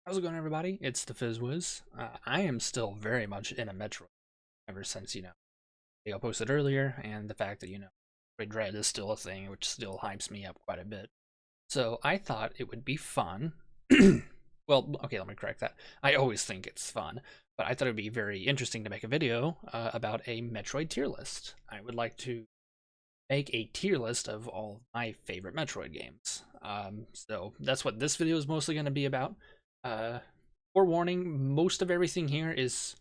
How's it going, everybody? It's the Fizz. I am still very much in a Metroid ever since, I posted earlier, and the fact that, Metroid Dread is still a thing, which still hypes me up quite a bit. So I thought it would be fun. Well, okay, let me correct that. I always think it's fun, but I thought it would be very interesting to make a video about a Metroid tier list. I would like to make a tier list of all my favorite Metroid games. So that's what this video is mostly going to be about. Uh, Forewarning, most of everything here is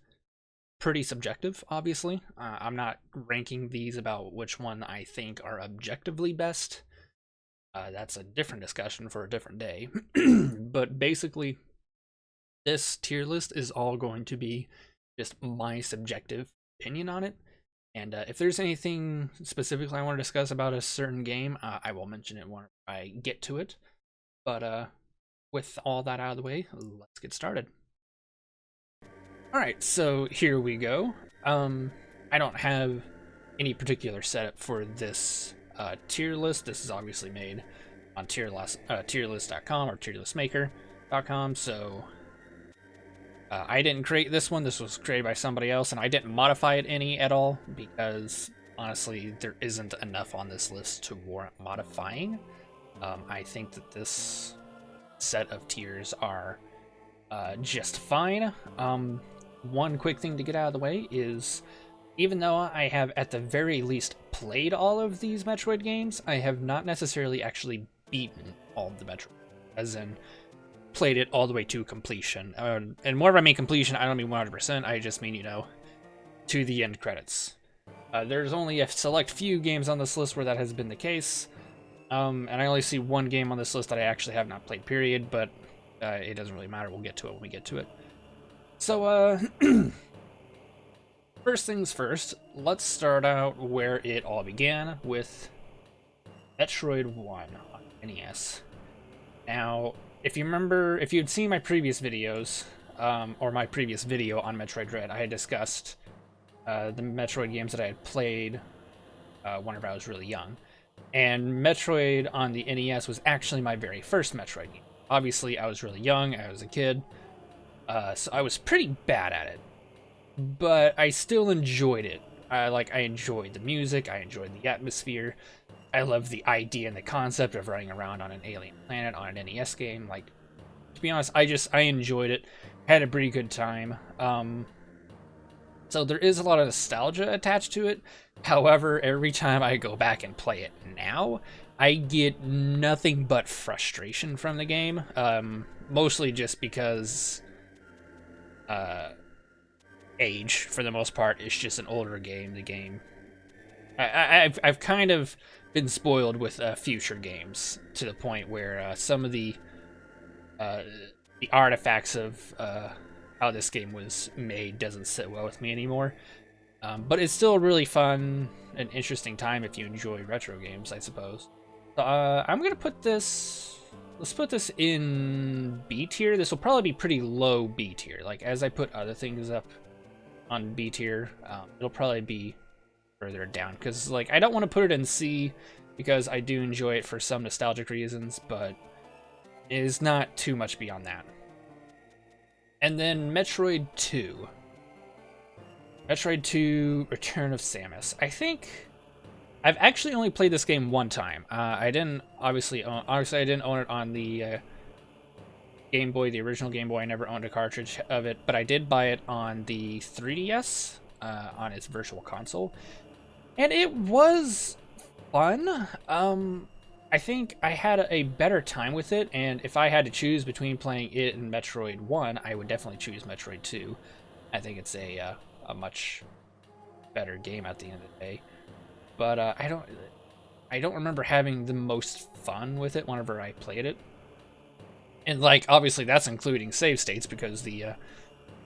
pretty subjective, obviously. I'm not ranking these about which one I think are objectively best. That's a different discussion for a different day. But basically, this tier list is all going to be just my subjective opinion on it. And if there's anything specifically I want to discuss about a certain game, I will mention it when I get to it. But with all that out of the way, let's get started. Alright, so here we go. I don't have any particular setup for this tier list. This is obviously made on tierlist.com or tierlistmaker.com, so I didn't create this one. This was created by somebody else, and I didn't modify it any at all because, honestly, there isn't enough on this list to warrant modifying. I think that this set of tiers are just fine. One quick thing to get out of the way is, even though I have at the very least played all of these Metroid games, I have not necessarily actually beaten all of the Metroid, as in played it all the way to completion. And whenever I mean completion, I don't mean 100%, I just mean, to the end credits. There's only a select few games on this list where that has been the case. And I only see one game on this list that I actually have not played, period, but it doesn't really matter. We'll get to it when we get to it. So, first things first, let's start out where it all began with Metroid 1 on NES. Now, if you remember, if you'd seen my previous videos, or my previous video on Metroid Dread, I had discussed the Metroid games that I had played whenever I was really young. And Metroid on the NES was actually my very first Metroid game. Obviously, I was really young, I was a kid, so I was pretty bad at it. But I still enjoyed it. I enjoyed the music, I enjoyed the atmosphere, I loved the idea and the concept of running around on an alien planet on an NES game. Like, to be honest, I enjoyed it, had a pretty good time. So there is a lot of nostalgia attached to it. However, every time I go back and play it now, I get nothing but frustration from the game. Mostly just because age, for the most part. It's just an older game. The game, I've kind of been spoiled with future games to the point where some of the artifacts of how this game was made doesn't sit well with me anymore. But it's still a really fun and interesting time if you enjoy retro games, I suppose. So, I'm gonna put this. Let's put this in B tier. This will probably be pretty low B tier. Like, as I put other things up on B tier, it'll probably be further down. Because, like, I don't want to put it in C because I do enjoy it for some nostalgic reasons, but it is not too much beyond that. And then Metroid 2. Metroid 2 Return of Samus. I think I've actually only played this game one time. I didn't obviously I didn't own it on the Game Boy, the original Game Boy. I never owned a cartridge of it, but I did buy it on the 3DS on its virtual console, and it was fun. I think I had a better time with it, and if I had to choose between playing it and Metroid 1, I would definitely choose Metroid 2. I think it's a much better game at the end of the day. But I don't remember having the most fun with it whenever I played it. And, like, obviously that's including save states, because the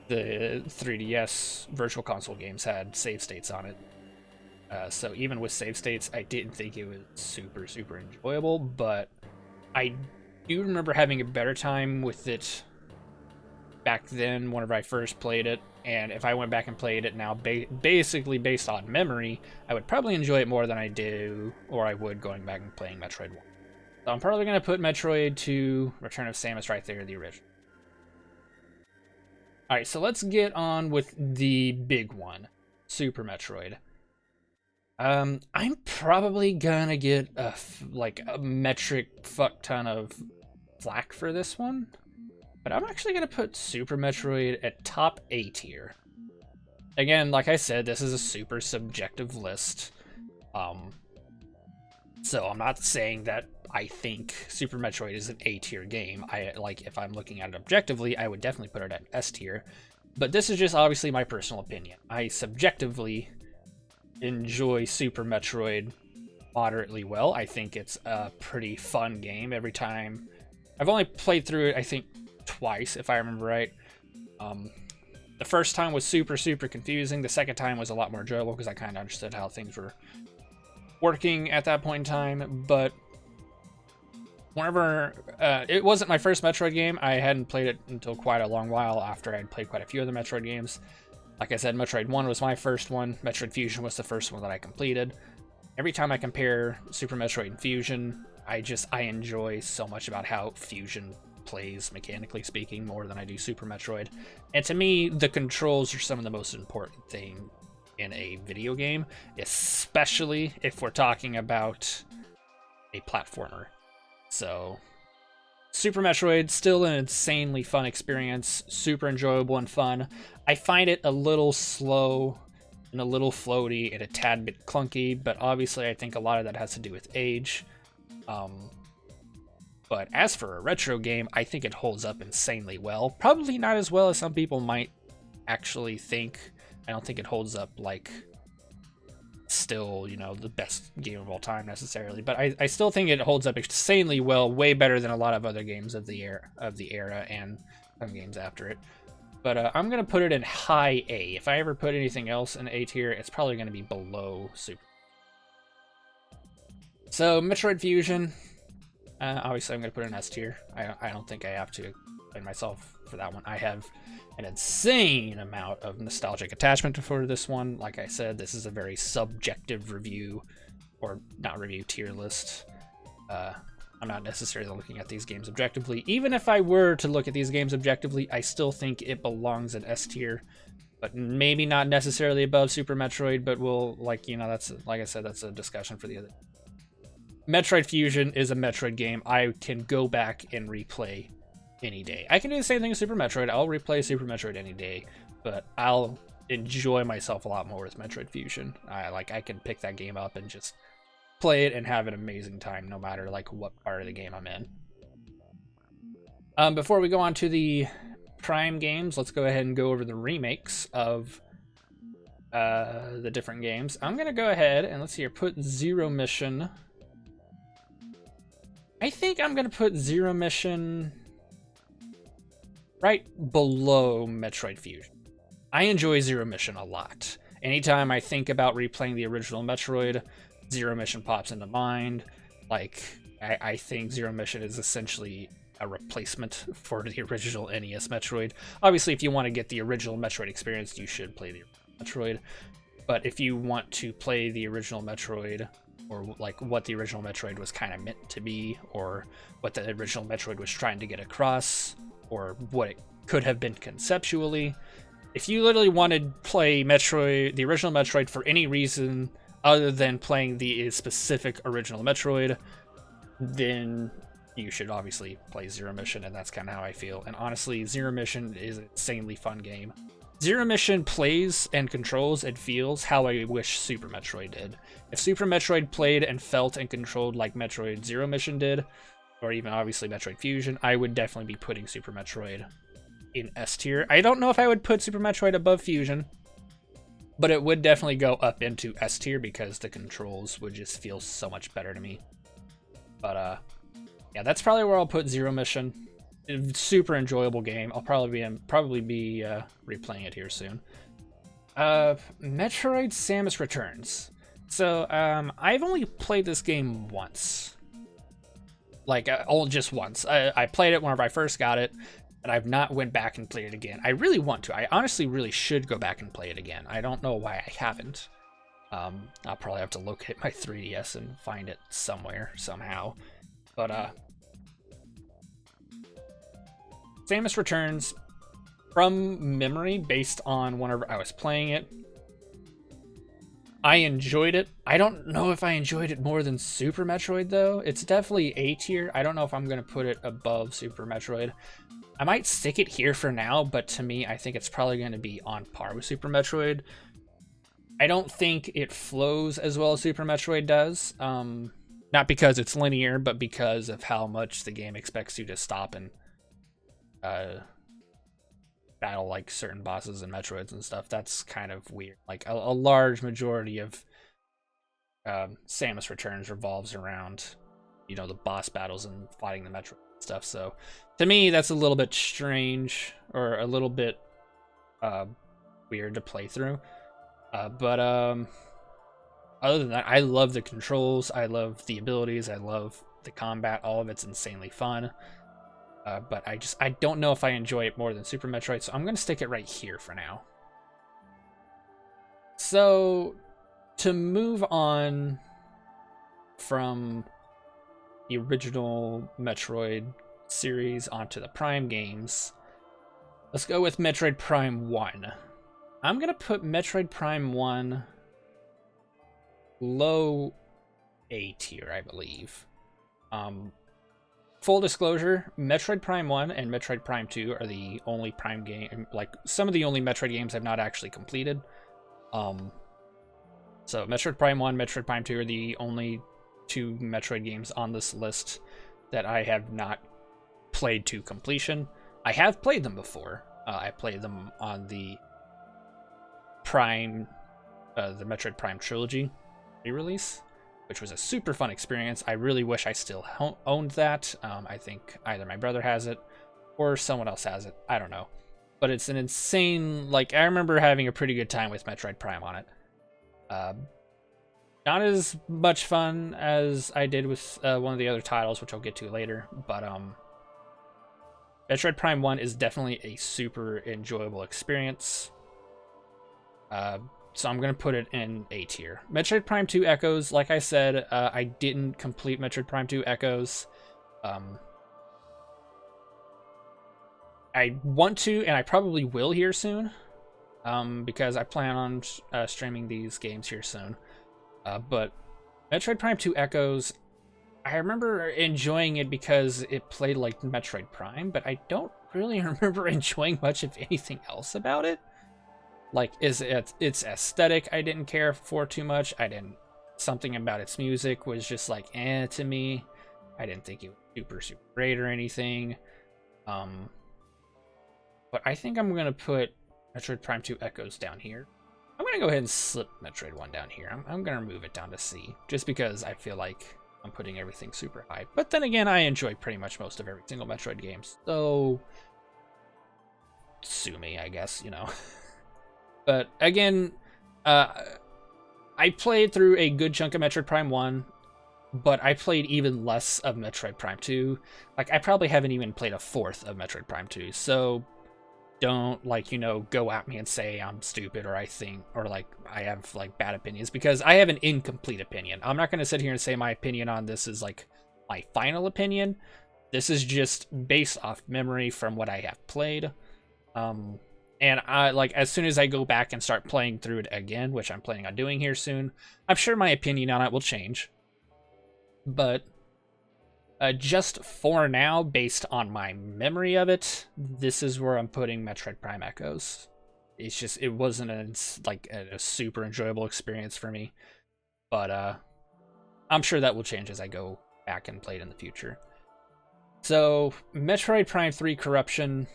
3DS virtual console games had save states on it. So even with save states, I didn't think it was super enjoyable, but I do remember having a better time with it back then whenever I first played it. And if I went back and played it now, basically based on memory, I would probably enjoy it more than I do, or I would going back and playing Metroid 1. So I'm probably going to put Metroid 2 Return of Samus right there, the original. All right, so let's get on with the big one, Super Metroid. I'm probably gonna get a metric fuck ton of flack for this one, but I'm actually gonna put Super Metroid at top A tier. Again, like I said, this is a super subjective list. So I'm not saying that I think Super Metroid is an A tier game. If I'm looking at it objectively, I would definitely put it at S tier. But this is just obviously my personal opinion. I subjectively enjoy Super Metroid moderately well. I think it's a pretty fun game every time. I've only played through it, I think, twice, if I remember right. The first time was super confusing. The second time was a lot more enjoyable because I kind of understood how things were working at that point in time. But whenever it wasn't my first Metroid game, I hadn't played it until quite a long while after I'd played quite a few other Metroid games. Like I said, Metroid 1 was my first one. Metroid Fusion was the first one that I completed. Every time I compare Super Metroid and Fusion, I enjoy so much about how Fusion plays, mechanically speaking, more than I do Super Metroid. And to me, the controls are some of the most important thing in a video game, especially if we're talking about a platformer. So Super Metroid, still an insanely fun experience, super enjoyable and fun. I find it a little slow and a little floaty and a tad bit clunky, but obviously I think a lot of that has to do with age. But as for a retro game, I think it holds up insanely well. Probably not as well as some people might actually think. I don't think it holds up like still, the best game of all time necessarily, but I still think it holds up insanely well, way better than a lot of other games of the era and some games after it. But I'm gonna put it in high A. If I ever put anything else in A tier, it's probably gonna be below Super. So Metroid Fusion, obviously I'm gonna put it in S tier. I don't think I have to explain myself for that one. I have an insane amount of nostalgic attachment for this one. Like I said, this is a very subjective review, or not review, tier list. I'm not necessarily looking at these games objectively. Even if I were to look at these games objectively, I still think it belongs in S tier, but maybe not necessarily above Super Metroid, but that's, like I said, that's a discussion for the other. Metroid Fusion is a Metroid game I can go back and replay any day. I can do the same thing with Super Metroid. I'll replay Super Metroid any day, but I'll enjoy myself a lot more with Metroid Fusion. I can pick that game up and just play it and have an amazing time no matter what part of the game I'm in. Before we go on to the Prime games, let's go ahead and go over the remakes of the different games. I'm gonna go ahead and let's see here, put Zero Mission. I think I'm gonna put Zero Mission right below Metroid Fusion. I enjoy Zero Mission a lot. Anytime I think about replaying the original Metroid, Zero Mission pops into mind. I think Zero Mission is essentially a replacement for the original NES Metroid. Obviously, if you want to get the original Metroid experience, you should play the Metroid. But if you want to play the original Metroid, or what the original Metroid was kind of meant to be, or what the original Metroid was trying to get across, or what it could have been conceptually, if you literally wanted to play Metroid, the original Metroid, for any reason other than playing the specific original Metroid, then you should obviously play Zero Mission, and that's kind of how I feel. And honestly, Zero Mission is an insanely fun game. Zero Mission plays and controls and feels how I wish Super Metroid did. If Super Metroid played and felt and controlled like Metroid Zero Mission did, or even obviously Metroid Fusion, I would definitely be putting Super Metroid in S tier. I don't know if I would put Super Metroid above Fusion, but it would definitely go up into S tier because the controls would just feel so much better to me. But yeah, that's probably where I'll put Zero Mission. Super enjoyable game. I'll probably be replaying it here soon. Metroid Samus Returns. So I've only played this game once. Just once. I played it whenever I first got it, and I've not went back and played it again. I really want to. I honestly really should go back and play it again. I don't know why I haven't. I'll probably have to locate my 3DS and find it somewhere, somehow. But Samus Returns, from memory, based on whenever I was playing it, I enjoyed it. I don't know if I enjoyed it more than Super Metroid, though. It's definitely A tier. I don't know if I'm going to put it above Super Metroid. I might stick it here for now, but to me, I think it's probably going to be on par with Super Metroid. I don't think it flows as well as Super Metroid does. Not because it's linear, but because of how much the game expects you to stop and battle like certain bosses and Metroids and stuff. That's kind of weird. Like a large majority of Samus Returns revolves around, you know, the boss battles and fighting the Metroid stuff. So to me, that's a little bit strange, or a little bit weird to play through. But other than that, I love the controls, I love the abilities, I love the combat. All of it's insanely fun. But I don't know if I enjoy it more than Super Metroid, so I'm going to stick it right here for now. So, to move on from the original Metroid series onto the Prime games, let's go with Metroid Prime 1. I'm going to put Metroid Prime 1 low A tier, I believe. Full disclosure, Metroid Prime 1 and Metroid Prime 2 are the only Prime game, like some of the only Metroid games I've not actually completed. So Metroid Prime 1, Metroid Prime 2 are the only two Metroid games on this list that I have not played to completion. I have played them before. I played them on the Prime, the Metroid Prime trilogy re-release, which was a super fun experience. I really wish I still owned that. I think either my brother has it or someone else has it. I don't know. But it's an insane, like, I remember having a pretty good time with Metroid Prime on it. Not as much fun as I did with one of the other titles, which I'll get to later. But Metroid Prime 1 is definitely a super enjoyable experience. So I'm going to put it in A tier. Metroid Prime 2 Echoes, like I said, I didn't complete Metroid Prime 2 Echoes. I want to, and I probably will here soon, because I plan on streaming these games here soon. But Metroid Prime 2 Echoes, I remember enjoying it because it played like Metroid Prime, but I don't really remember enjoying much of anything else about it. Like, its aesthetic I didn't care for too much. Something about its music was just like, to me. I didn't think it was super great or anything. But I think I'm going to put Metroid Prime 2 Echoes down here. I'm going to go ahead and slip Metroid 1 down here. I'm going to move it down to C, just because I feel like I'm putting everything super high. But then again, I enjoy pretty much most of every single Metroid game, so sue me, I guess, you know. But again, I played through a good chunk of Metroid Prime 1, but I played even less of Metroid Prime 2. Like, I probably haven't even played a fourth of Metroid Prime 2, so don't, like, you know, go at me and say I'm stupid, or I think, or like I have like bad opinions, because I have an incomplete opinion. I'm not going to sit here and say my opinion on this is like my final opinion. This is just based off memory from what I have played. And I, like, as soon as I go back and start playing through it again, which I'm planning on doing here soon, I'm sure my opinion on it will change. But just for now, based on my memory of it, this is where I'm putting Metroid Prime Echoes. It's just, it wasn't a super enjoyable experience for me. But I'm sure that will change as I go back and play it in the future. So, Metroid Prime 3 Corruption.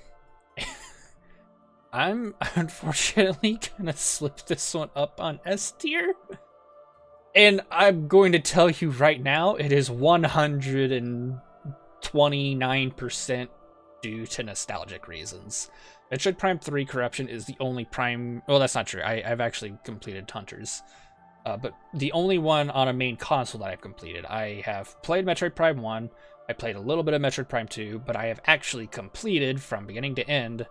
I'm unfortunately gonna slip this one up on S tier. And I'm going to tell you right now, it is 129% due to nostalgic reasons. Metroid Prime 3 Corruption is the only Prime... Well, that's not true. I've actually completed Hunters. But the only one on a main console that I've completed. I have played Metroid Prime 1. I played a little bit of Metroid Prime 2. But I have actually completed, from beginning to end,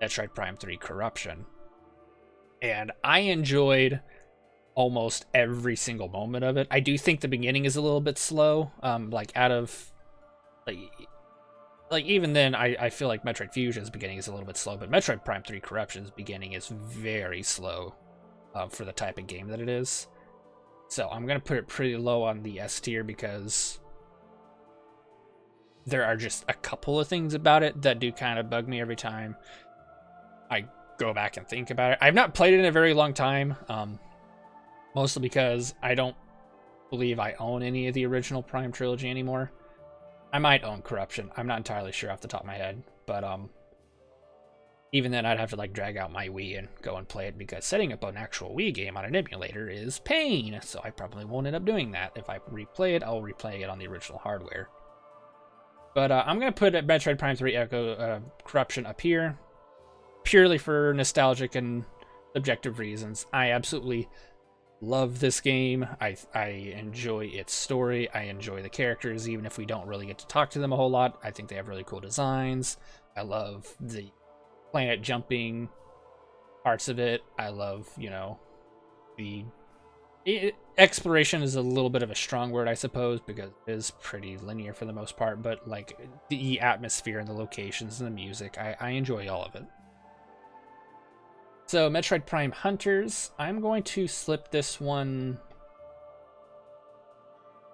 Metroid Prime 3 Corruption. And I enjoyed almost every single moment of it. I do think the beginning is a little bit slow. Like, out of... like, like, even then, I feel like Metroid Fusion's beginning is a little bit slow, but Metroid Prime 3 Corruption's beginning is very slow for the type of game that it is. So I'm going to put it pretty low on the S tier because there are just a couple of things about it that do kind of bug me every time I go back and think about it. I've not played it in a very long time, mostly because I don't believe I own any of the original Prime trilogy anymore. I might own Corruption. I'm not entirely sure off the top of my head, but even then I'd have to like drag out my Wii and go and play it because setting up an actual Wii game on an emulator is pain. So I probably won't end up doing that. If I replay it, I'll replay it on the original hardware. But I'm going to put Metroid Prime 3 Echo Corruption up here, purely for nostalgic and subjective reasons. I absolutely love this game. I enjoy its story. I enjoy the characters, even if we don't really get to talk to them a whole lot. I think they have really cool designs. I love the planet jumping parts of it. I love, you know, exploration is a little bit of a strong word, I suppose, because it is pretty linear for the most part, but like the atmosphere and the locations and the music, I enjoy all of it. So Metroid Prime Hunters, I'm going to slip this one.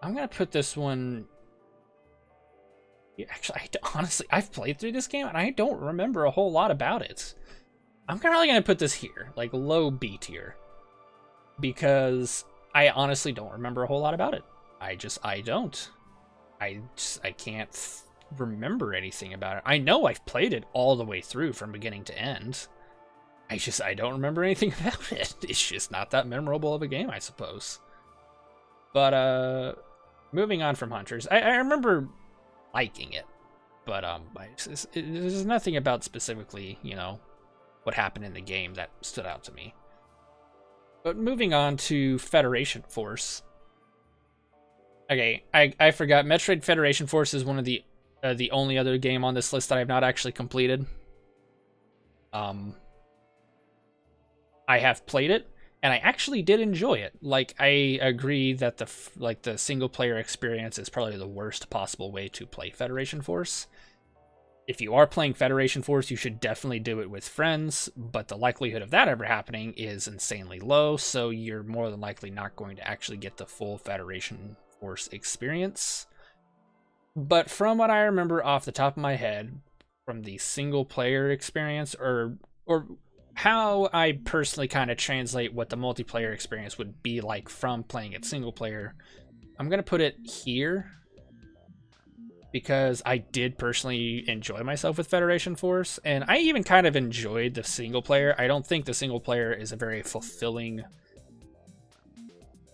I'm going to put this one. Actually, honestly, I've played through this game and I don't remember a whole lot about it. I'm probably going to put this here, like low B tier, because I honestly don't remember a whole lot about it. I don't. I can't remember anything about it. I know I've played it all the way through from beginning to end. I don't remember anything about it. It's just not that memorable of a game, I suppose. But moving on from Hunters, I remember liking it, but there's nothing about specifically, you know, what happened in the game that stood out to me. But moving on to Federation Force. Okay, I forgot. Metroid Federation Force is one of the only other game on this list that I've not actually completed. I have played it, and I actually did enjoy it. Like, I agree that the single player experience is probably the worst possible way to play Federation Force. If you are playing Federation Force, you should definitely do it with friends, but the likelihood of that ever happening is insanely low, so you're more than likely not going to actually get the full Federation Force experience. But from what I remember off the top of my head, from the single player experience, or how I personally kind of translate what the multiplayer experience would be like from playing it single player, I'm going to put it here, because I did personally enjoy myself with Federation Force, and I even kind of enjoyed the single player. I don't think the single player is a very fulfilling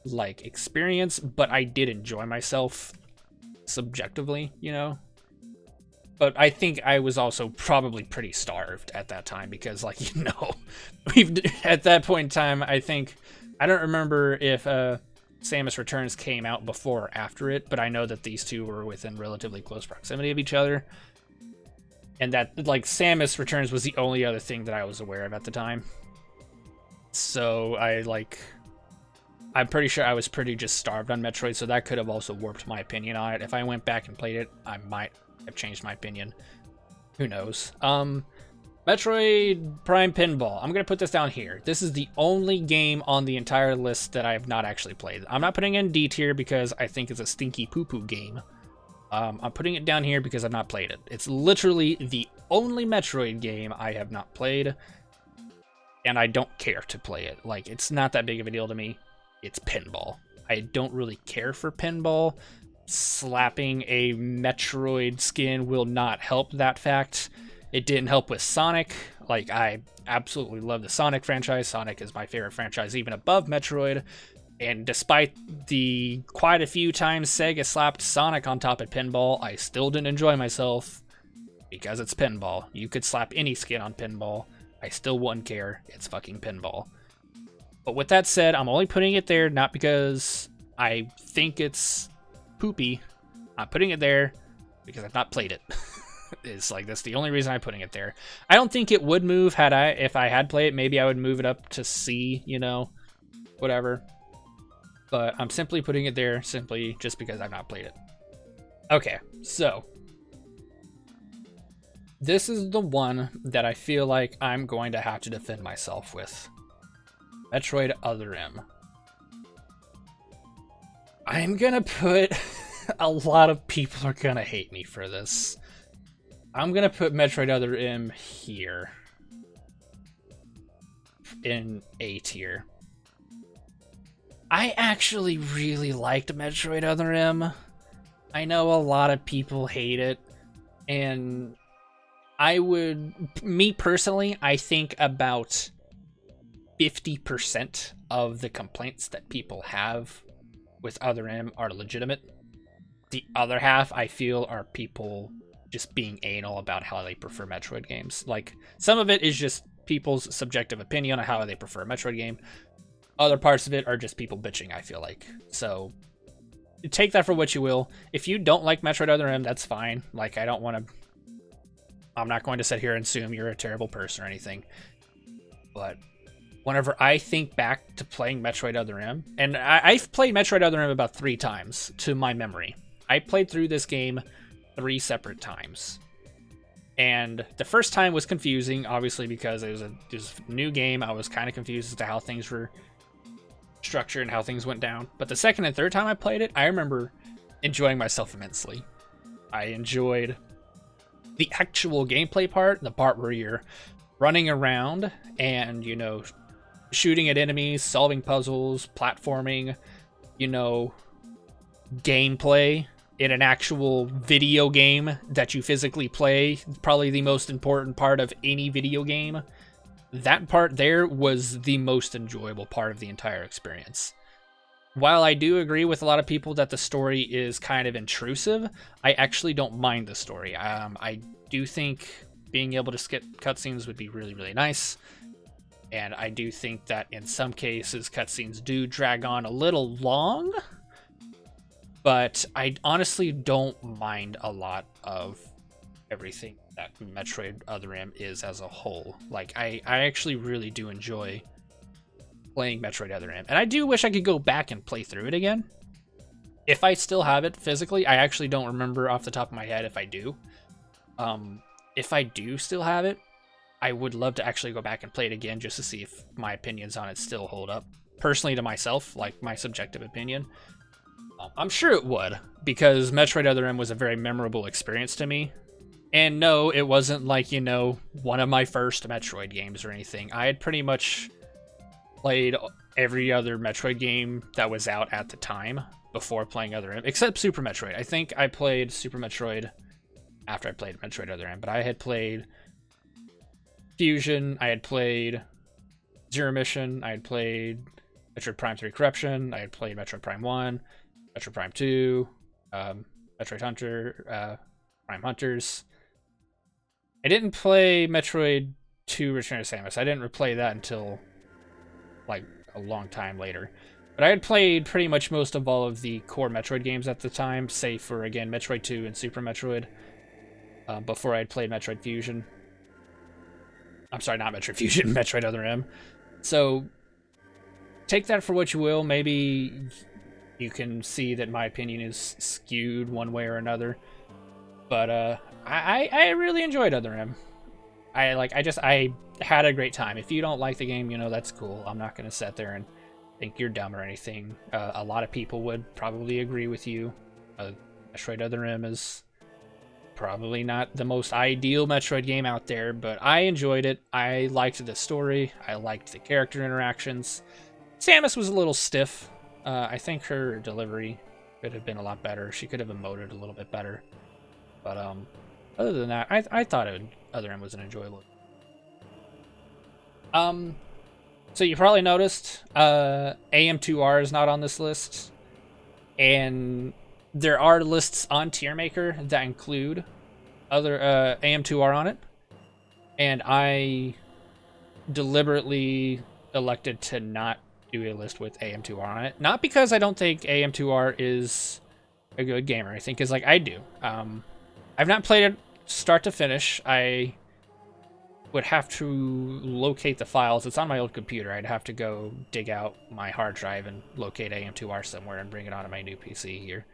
like experience, but I did enjoy myself subjectively, you know. But I think I was also probably pretty starved at that time because, like, you know, at that point in time, I don't remember if Samus Returns came out before or after it, but I know that these two were within relatively close proximity of each other. And that, like, Samus Returns was the only other thing that I was aware of at the time. So I'm pretty sure I was pretty just starved on Metroid, so that could have also warped my opinion on it. If I went back and played it, I might have changed my opinion. Who knows? Metroid Prime Pinball. I'm going to put this down here. This is the only game on the entire list that I have not actually played. I'm not putting it in D tier because I think it's a stinky poo-poo game. I'm putting it down here because I've not played it. It's literally the only Metroid game I have not played, and I don't care to play it. Like, it's not that big of a deal to me. It's pinball. I don't really care for pinball. Slapping a Metroid skin will not help that fact. It didn't help with Sonic. Like, I absolutely love the Sonic franchise. Sonic is my favorite franchise, even above Metroid. And despite the quite a few times Sega slapped Sonic on top of pinball, I still didn't enjoy myself because it's pinball. You could slap any skin on pinball. I still wouldn't care. It's fucking pinball. But with that said, I'm only putting it there not because I think it's poopy. I'm putting it there because I've not played it. It's like, that's the only reason I'm putting it there. I don't think it would move if I had played it. Maybe I would move it up to C, you know, whatever. But I'm simply putting it there simply just because I've not played it. Okay, so This is the one that I feel like I'm going to have to defend myself with. Metroid Other M. I'm gonna put... a lot of people are gonna hate me for this. I'm gonna put Metroid Other M here. In A tier. I actually really liked Metroid Other M. I know a lot of people hate it, and me personally, I think about 50% of the complaints that people have with Other M are legitimate. The other half, I feel, are people just being anal about how they prefer Metroid games. Like, some of it is just people's subjective opinion on how they prefer a Metroid game. Other parts of it are just people bitching, I feel like. So, take that for what you will. If you don't like Metroid Other M, that's fine. Like, I'm not going to sit here and assume you're a terrible person or anything. But whenever I think back to playing Metroid Other M, and I've played Metroid Other M about 3 times, to my memory. I played through this game 3 separate times. And the first time was confusing, obviously, because it was a new game. I was kind of confused as to how things were structured and how things went down. But the second and third time I played it, I remember enjoying myself immensely. I enjoyed the actual gameplay part, the part where you're running around and, you know, shooting at enemies, solving puzzles, platforming, you know, gameplay in an actual video game that you physically play, probably the most important part of any video game. That part there was the most enjoyable part of the entire experience. While I do agree with a lot of people that the story is kind of intrusive, I actually don't mind the story. I do think being able to skip cutscenes would be really, really nice. And I do think that in some cases, cutscenes do drag on a little long. But I honestly don't mind a lot of everything that Metroid Other M is as a whole. Like, I actually really do enjoy playing Metroid Other M. And I do wish I could go back and play through it again. If I still have it physically, I actually don't remember off the top of my head if I do. If I do still have it, I would love to actually go back and play it again just to see if my opinions on it still hold up. Personally to myself, like my subjective opinion. I'm sure it would, because Metroid Other M was a very memorable experience to me. And no, it wasn't like, you know, one of my first Metroid games or anything. I had pretty much played every other Metroid game that was out at the time before playing Other M, except Super Metroid. I think I played Super Metroid after I played Metroid Other M, but I had played Fusion, I had played Zero Mission, I had played Metroid Prime 3 Corruption, I had played Metroid Prime 1, Metroid Prime 2, Metroid Hunter, Prime Hunters. I didn't play Metroid 2 Return of Samus. I didn't replay that until, like, a long time later. But I had played pretty much most of all of the core Metroid games at the time, save for, again, Metroid 2 and Super Metroid, before I had played Metroid Fusion. I'm sorry, not Metroid Fusion, Metroid Other M. So, take that for what you will. Maybe you can see that my opinion is skewed one way or another. But I really enjoyed Other M. I had a great time. If you don't like the game, you know, that's cool. I'm not going to sit there and think you're dumb or anything. A lot of people would probably agree with you. Metroid Other M is probably not the most ideal Metroid game out there, but I enjoyed it. I liked the story. I liked the character interactions. Samus was a little stiff. I think her delivery could have been a lot better. She could have emoted a little bit better. But other than that, I thought Other M was an enjoyable. So you probably noticed AM2R is not on this list, and there are lists on TierMaker that include other AM2R on it, and I deliberately elected to not do a list with AM2R on it. Not because I don't think AM2R is a good gamer. I think is like I do. I've not played it start to finish. I would have to locate the files. It's on my old computer. I'd have to go dig out my hard drive and locate AM2R somewhere and bring it onto my new PC here.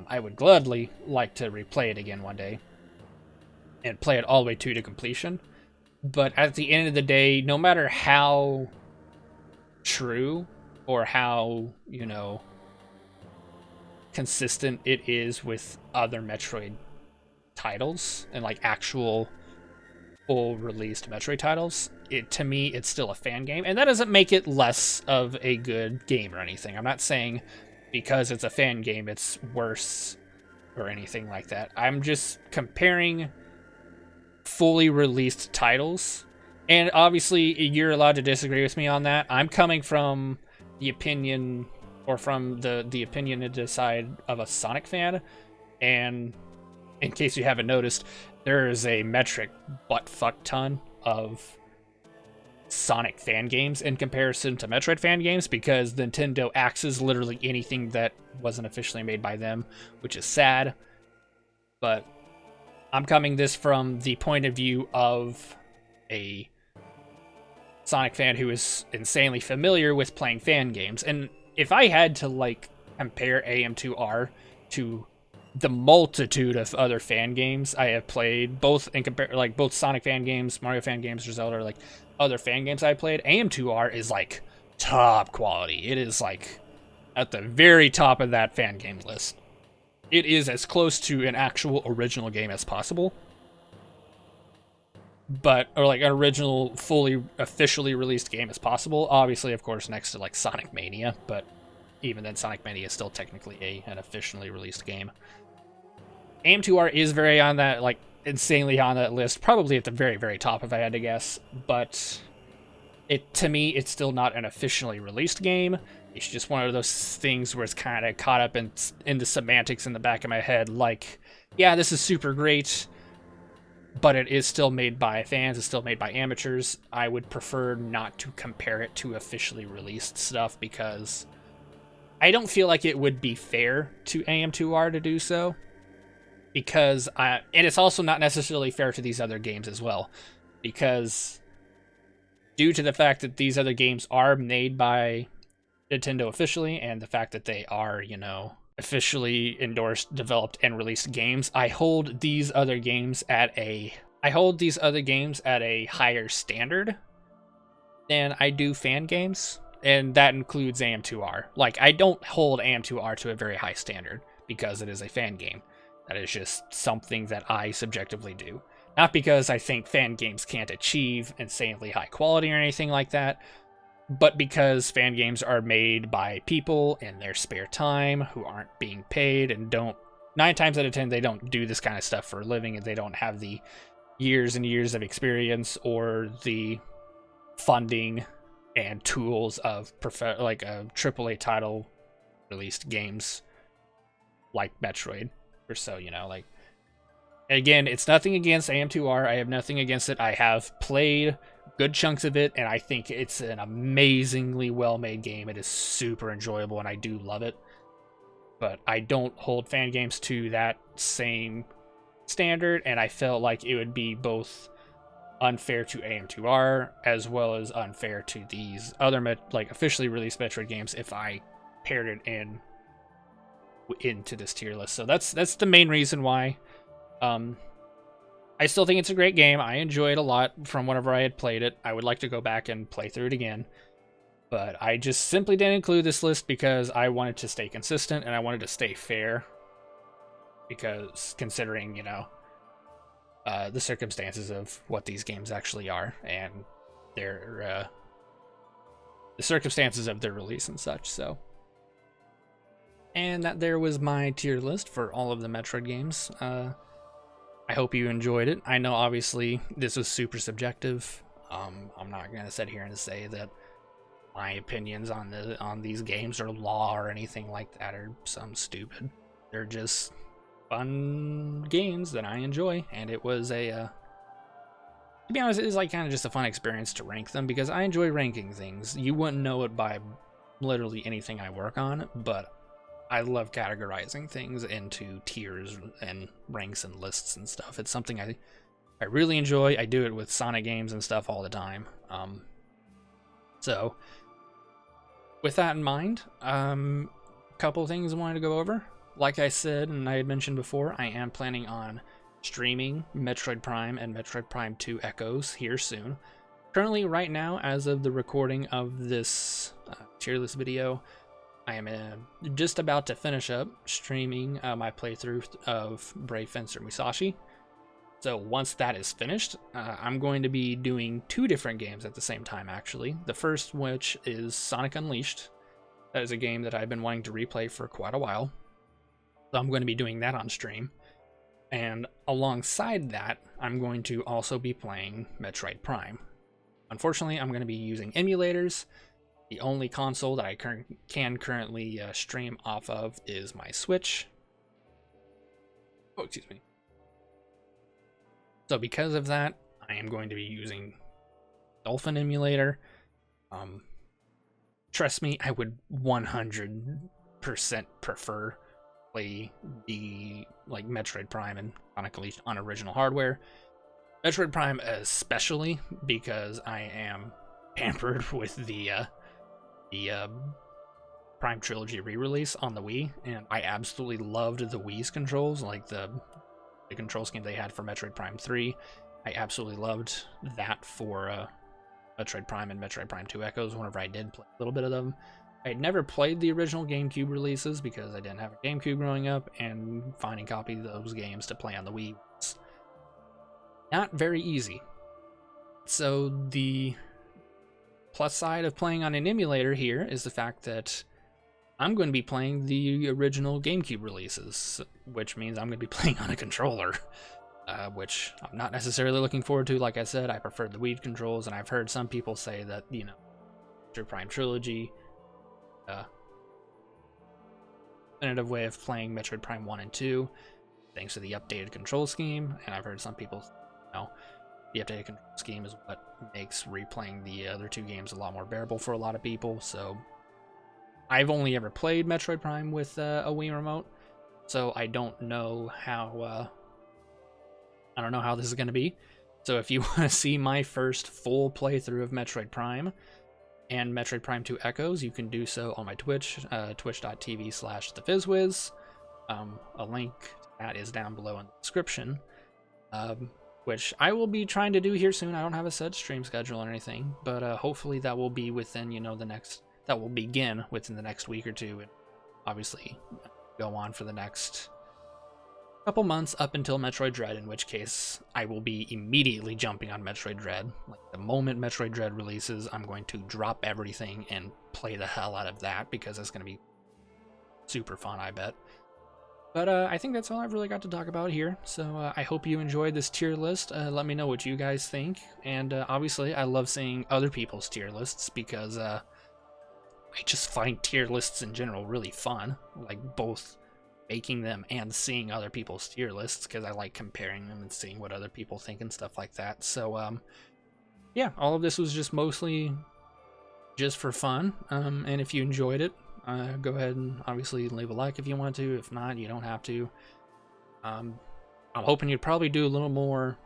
I would gladly like to replay it again one day. and play it all the way to completion. But at the end of the day, no matter how true or how, you know, consistent it is with other Metroid titles and like actual full released Metroid titles, to me it's still a fan game, and that doesn't make it less of a good game or anything. I'm not saying because it's a fan game it's worse or anything like that. I'm just comparing fully released titles, and obviously you're allowed to disagree with me on that. I'm coming from the opinion, or from the opinionated side of a Sonic fan, and in case you haven't noticed, there is a metric buttfuck ton of Sonic fan games in comparison to Metroid fan games, because Nintendo axes literally anything that wasn't officially made by them, which is sad. But I'm coming this from the point of view of a Sonic fan who is insanely familiar with playing fan games. And if I had to like compare AM2R to the multitude of other fan games I have played, both in both Sonic fan games, Mario fan games, or Zelda, or like other fan games I played, AM2R is like top quality. It is like at the very top of that fan game list. It is as close to an actual original game as possible, or like an original fully officially released game as possible. Obviously, of course, next to like Sonic Mania, but even then Sonic Mania is still technically an officially released game. AM2R is very on that, like insanely on that list, probably at the very, very top if I had to guess, but to me, it's still not an officially released game. It's just one of those things where it's kind of caught up in the semantics in the back of my head, like, yeah, this is super great, but it is still made by fans, it's still made by amateurs. I would prefer not to compare it to officially released stuff, because I don't feel like it would be fair to AM2R to do so. And it's also not necessarily fair to these other games as well, because due to the fact that these other games are made by Nintendo officially, and the fact that they are, you know, officially endorsed, developed, and released games, I hold these other games at a higher standard than I do fan games, and that includes AM2R. Like, I don't hold AM2R to a very high standard because it is a fan game. That is just something that I subjectively do. Not because I think fan games can't achieve insanely high quality or anything like that, but because fan games are made by people in their spare time who aren't being paid and 9 times out of 10, they don't do this kind of stuff for a living, and they don't have the years and years of experience or the funding and tools of a AAA title released games like Metroid. Or so, you know, like, again, it's nothing against AM2R. I have nothing against it. I have played good chunks of it, and I think it's an amazingly well-made game. It is super enjoyable, and I do love it. But I don't hold fan games to that same standard, and I felt like it would be both unfair to AM2R as well as unfair to these other officially released Metroid games if I paired it into this tier list. So that's the main reason why. I still think it's a great game. I enjoy it a lot from whenever I had played it. I would like to go back and play through it again, but I just simply didn't include this list because I wanted to stay consistent and I wanted to stay fair, because considering, you know, the circumstances of what these games actually are and the circumstances of their release and such. So, and that there was my tier list for all of the Metroid games. I hope you enjoyed it. I know obviously this was super subjective. I'm not gonna sit here and say that my opinions on these games are law or anything like that, or some stupid. They're just fun games that I enjoy, and it was to be honest, it was like kind of just a fun experience to rank them, because I enjoy ranking things. You wouldn't know it by literally anything I work on, but I love categorizing things into tiers and ranks and lists and stuff. It's something I really enjoy. I do it with Sonic games and stuff all the time. So with that in mind, a couple things I wanted to go over. Like I said, and I had mentioned before, I am planning on streaming Metroid Prime and Metroid Prime 2 Echoes here soon. Currently, right now, as of the recording of this tier list video, I am just about to finish up streaming my playthrough of Brave Fencer Musashi. So once that is finished, I'm going to be doing 2 different games at the same time, actually. The first, which is Sonic Unleashed. That is a game that I've been wanting to replay for quite a while. So I'm going to be doing that on stream. And alongside that, I'm going to also be playing Metroid Prime. Unfortunately, I'm going to be using emulators. The only console that I can currently stream off of is my Switch. Oh, excuse me. So because of that, I am going to be using Dolphin emulator. Trust me, I would 100% prefer play the Metroid Prime and Sonic Unleashed on original hardware. Metroid Prime especially because I am pampered with the Prime Trilogy re-release on the Wii, and I absolutely loved the Wii's controls, like the control scheme they had for Metroid Prime 3. I absolutely loved that for Metroid Prime and Metroid Prime 2 Echoes whenever I did play a little bit of them. I had never played the original GameCube releases because I didn't have a GameCube growing up, and finding copies of those games to play on the Wii was not very easy. So the plus side of playing on an emulator here is the fact that I'm going to be playing the original GameCube releases, which means I'm going to be playing on a controller, which I'm not necessarily looking forward to. Like I said, I prefer the Wii controls, and I've heard some people say that, you know, Metroid Prime Trilogy, definitive way of playing Metroid Prime 1 and 2, thanks to the updated control scheme, and I've heard some people, you know, the updated control scheme is what makes replaying the other 2 games a lot more bearable for a lot of people. So I've only ever played Metroid Prime with a Wii remote, so I don't know how this is going to be. So if you want to see my first full playthrough of Metroid Prime and Metroid Prime 2 Echoes, you can do so on my Twitch, twitch.tv/thefizzwiz. A link to that is down below in the description, which I will be trying to do here soon. I don't have a set stream schedule or anything, but hopefully that will be within, you know, that will begin within the next week or 2, and obviously go on for the next couple months up until Metroid Dread, in which case I will be immediately jumping on Metroid Dread. Like, the moment Metroid Dread releases, I'm going to drop everything and play the hell out of that, because it's going to be super fun, I bet. But I think that's all I've really got to talk about here. So I hope you enjoyed this tier list. Let me know what you guys think. And obviously, I love seeing other people's tier lists, because I just find tier lists in general really fun. Like, both making them and seeing other people's tier lists, because I like comparing them and seeing what other people think and stuff like that. So yeah, all of this was just mostly just for fun. And if you enjoyed it, go ahead and obviously leave a like if you want to. If not, you don't have to. I'm hoping you'd probably do a little more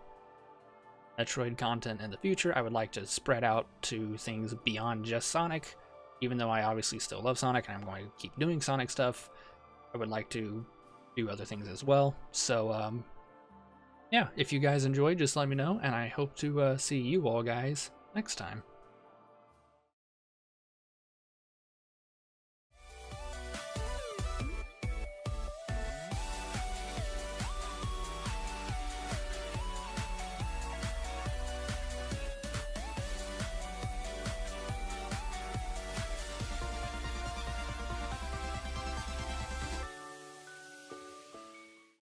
Metroid content in the future. I would like to spread out to things beyond just Sonic, even though I obviously still love Sonic and I'm going to keep doing Sonic stuff. I would like to do other things as well. So yeah, if you guys enjoyed, just let me know, and I hope to see you all guys next time.